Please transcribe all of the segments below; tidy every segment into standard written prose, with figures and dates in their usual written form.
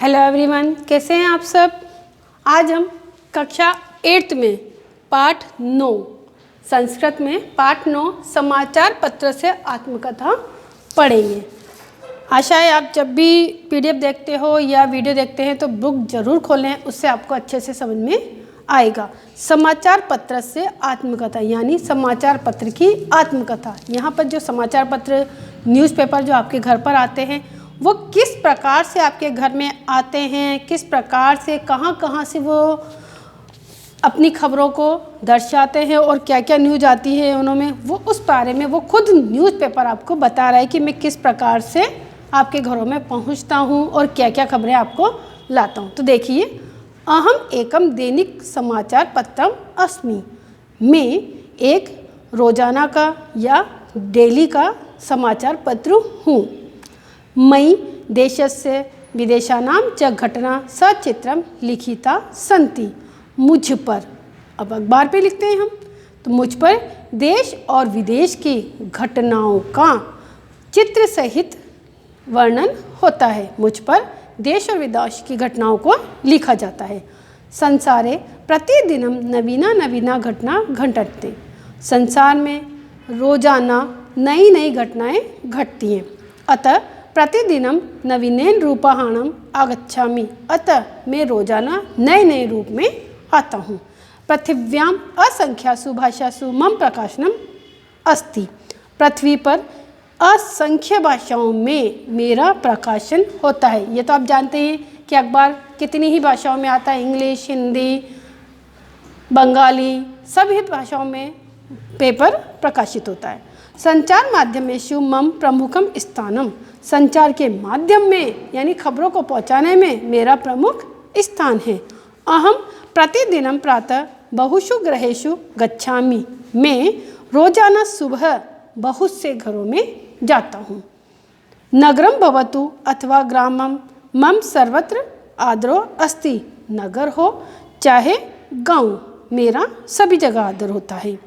Hello everyone, कैसे हैं आप सब। आज हम कक्षा 8 में पाठ 9 संस्कृत में पाठ 9 समाचार पत्र से आत्मकथा पढ़ेंगे। आशा है आप जब भी पीडीएफ देखते हो या वीडियो देखते हैं तो बुक ज़रूर खोलें, उससे आपको अच्छे से समझ में आएगा। समाचार पत्र से आत्मकथा यानी समाचार पत्र की आत्मकथा। यहाँ पर जो समाचार पत्र न्यूज़पेपर जो आपके घर पर आते हैं वो किस प्रकार से आपके घर में आते हैं, किस प्रकार से कहाँ कहाँ से वो अपनी खबरों को दर्शाते हैं और क्या क्या न्यूज़ आती है उन्होंने, वो उस बारे में वो खुद न्यूज़पेपर आपको बता रहा है कि मैं किस प्रकार से आपके घरों में पहुंचता हूं और क्या क्या खबरें आपको लाता हूं। तो देखिए, अहम एकम दैनिक समाचार पत्रम अस्मि, मैं एक रोज़ाना का या डेली का समाचार पत्र हूँ। मयि देशस्य विदेशानां च घटना सचित्रम लिखिता सन्ति, मुझ पर, अब अखबार पे लिखते हैं हम, तो मुझ पर देश और विदेश की घटनाओं का चित्र सहित वर्णन होता है। मुझ पर देश और विदेश की घटनाओं को लिखा जाता है। संसारे प्रतिदिनम नवीना नवीना घटना घटते, संसार में रोजाना नई नई घटनाएं घटती हैं। अतः प्रतिदिनम नवीनेन रूपाहाणम आगच्छामि, अतः मैं रोजाना नए नए रूप में आता हूँ। पृथिव्याम असंख्यासु भाषासु मम प्रकाशनम अस्ति, पृथ्वी पर असंख्य भाषाओं में मेरा प्रकाशन होता है। ये तो आप जानते हैं कि अखबार कितनी ही भाषाओं में आता है, इंग्लिश, हिंदी, बंगाली, सभी भाषाओं में पेपर प्रकाशित होता है। संचार माध्यमेषु मम प्रमुखम स्थानम, संचार के माध्यम में यानी खबरों को पहुंचाने में मेरा प्रमुख स्थान है। अहम प्रतिदिनम प्रातः बहुषु गृहेषु गच्छामि, मैं रोजाना सुबह बहुत से घरों में जाता हूँ। नगरम भवतु अथवा ग्रामम मम सर्वत्र आदरो अस्ति, नगर हो चाहे गांव, मेरा सभी जगह आदर होता है।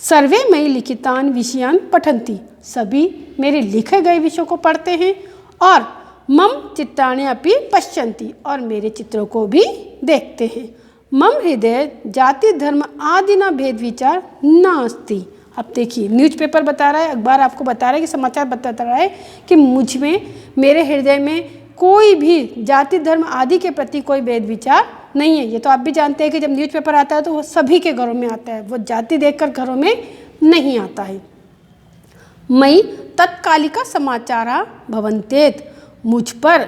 सर्वे मयि लिखितान विषयान पठन्ति, सभी मेरे लिखे गए विषयों को पढ़ते हैं। और मम चित्राणि अपि पश्यन्ति, और मेरे चित्रों को भी देखते हैं। मम हृदय जाति धर्म आदि न भेद विचार नास्ति। अब देखिए, न्यूज़पेपर बता रहा है, अखबार आपको बता रहा है कि समाचार बता रहा है कि मुझ में, मेरे हृदय में कोई भी जाति धर्म आदि के प्रति कोई भेद विचार नहीं है। ये तो आप भी जानते हैं कि जब न्यूज़पेपर आता है तो वो सभी के घरों में आता है, वो जाति देखकर घरों में नहीं आता है। मयि तत्कालिका समाचारा भवन्तेत, मुझ पर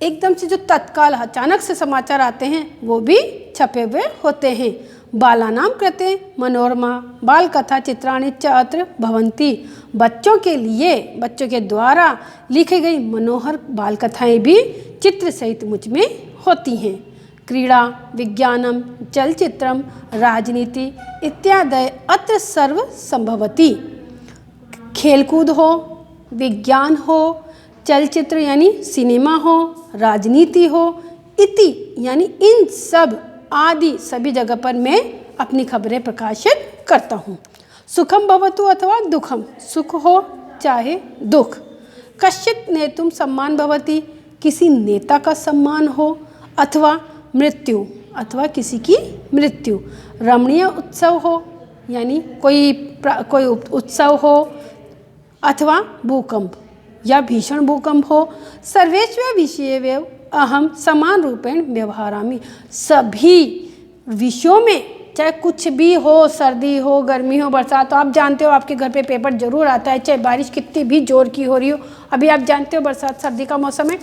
एकदम से जो तत्काल अचानक से समाचार आते हैं वो भी छपे हुए होते हैं। बालानां कृते मनोरमा बाल कथा चित्राणि च अत्र भवन्ति, बच्चों के लिए, बच्चों के द्वारा लिखी गई मनोहर बाल कथाएँ भी चित्र सहित मुझ में होती हैं। क्रीड़ा विज्ञानम चलचित्रम राजनीति इत्यादि अत्र सर्व संभवति, खेलकूद हो, विज्ञान हो, चलचित्र यानी सिनेमा हो, राजनीति हो, इति यानी इन सब आदि सभी जगह पर मैं अपनी खबरें प्रकाशित करता हूँ। सुखम भवतु अथवा दुखम, सुख हो चाहे दुख। कश्चित नेतुम सम्मान भवति, किसी नेता का सम्मान हो, अथवा मृत्यु, अथवा किसी की मृत्यु। रमणीय उत्सव हो यानी कोई उत्सव हो, अथवा भूकंप या भीषण भूकंप हो। सर्वेषु विषयेषु अहम समान रूपेण व्यवहरामि, सभी विषयों में चाहे कुछ भी हो, सर्दी हो, गर्मी हो, बरसात, तो आप जानते हो आपके घर पे पेपर जरूर आता है, चाहे बारिश कितनी भी जोर की हो रही हो। अभी आप जानते हो बरसात सर्दी का मौसम है,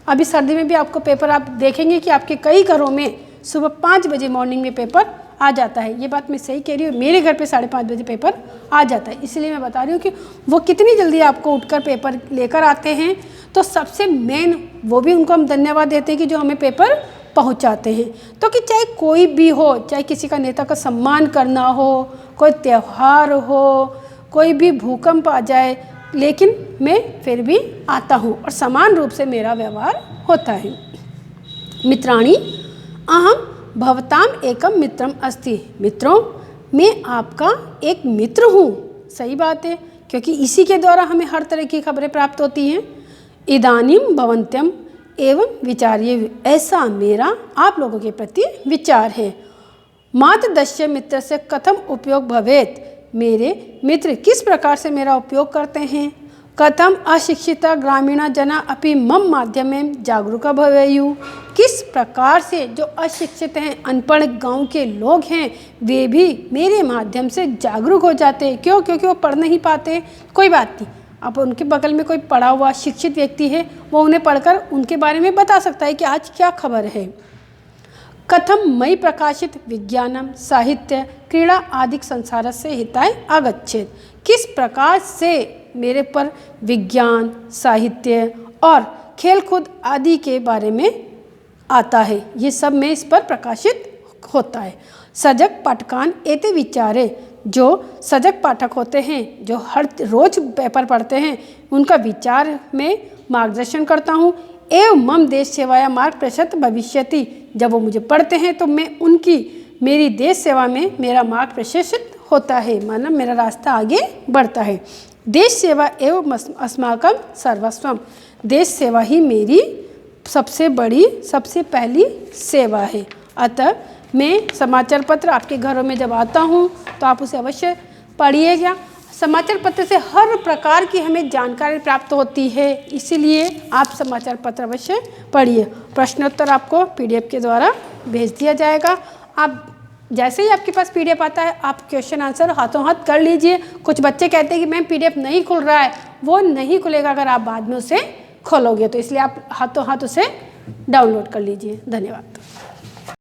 अभी सर्दी में भी आपको पेपर, आप देखेंगे कि आपके कई घरों में सुबह 5 बजे मॉर्निंग में पेपर आ जाता है। ये बात मैं सही कह रही हूँ, मेरे घर पे 5:30 बजे पेपर आ जाता है। इसलिए मैं बता रही हूँ कि वो कितनी जल्दी आपको उठकर पेपर लेकर आते हैं। तो सबसे मेन वो भी उनको हम धन्यवाद देते हैं कि जो हमें पेपर पहुँचाते हैं। तो कि चाहे कोई भी हो, चाहे किसी का नेता का सम्मान करना हो, कोई त्यौहार हो, कोई भी भूकंप आ जाए, लेकिन मैं फिर भी आता हूँ और समान रूप से मेरा व्यवहार होता है। मित्राणि अहम भवताम एकम मित्रम अस्ति, मित्रों मैं आपका एक मित्र हूँ। सही बात है, क्योंकि इसी के द्वारा हमें हर तरह की खबरें प्राप्त होती हैं। इदानीम भवन्त्यम एवं विचार्य, ऐसा मेरा आप लोगों के प्रति विचार है। मातदस्य मित्र से कथम उपयोग भवेत, मेरे मित्र किस प्रकार से मेरा उपयोग करते हैं। कथम अशिक्षिता ग्रामीण जना अपि मम माध्यमेन जागरूका भवेयु, किस प्रकार से जो अशिक्षित हैं, अनपढ़ गांव के लोग हैं, वे भी मेरे माध्यम से जागरूक हो जाते हैं। क्यों? क्योंकि वो पढ़ नहीं पाते। कोई बात नहीं, अब उनके बगल में कोई पढ़ा हुआ शिक्षित व्यक्ति है, वो उन्हें पढ़कर उनके बारे में बता सकता है कि आज क्या खबर है। कथम मयि प्रकाशित विज्ञानम साहित्य क्रीड़ा आदि संसारस्य हिताय आगच्छेत, किस प्रकार से मेरे पर विज्ञान, साहित्य और खेलकूद आदि के बारे में आता है, ये सब में इस पर प्रकाशित होता है। सजग पाठकान एते विचारे, जो सजग पाठक होते हैं, जो हर रोज पेपर पढ़ते हैं, उनका विचार में मार्गदर्शन करता हूँ। एवं मम देश सेवाया मार्ग प्रशस्त भविष्यति, जब वो मुझे पढ़ते हैं तो मैं उनकी मेरी देश सेवा में मेरा मार्ग प्रशस्त होता है, मतलब मेरा रास्ता आगे बढ़ता है। देश सेवा एवं अस्माकं सर्वस्वम, देश सेवा ही मेरी सबसे बड़ी, सबसे पहली सेवा है। अतः मैं समाचार पत्र आपके घरों में जब आता हूँ तो आप उसे अवश्य पढ़िएगा। समाचार पत्र से हर प्रकार की हमें जानकारी प्राप्त होती है, इसीलिए आप समाचार पत्र अवश्य पढ़िए। प्रश्नोत्तर आपको PDF के द्वारा भेज दिया जाएगा। आप जैसे ही आपके पास PDF आता है, आप क्वेश्चन आंसर हाथों हाथ कर लीजिए। कुछ बच्चे कहते हैं कि मैम PDF नहीं खुल रहा है, वो नहीं खुलेगा अगर आप बाद में उसे खोलोगे, तो इसलिए आप हाथों हाथ उसे डाउनलोड कर लीजिए। धन्यवाद।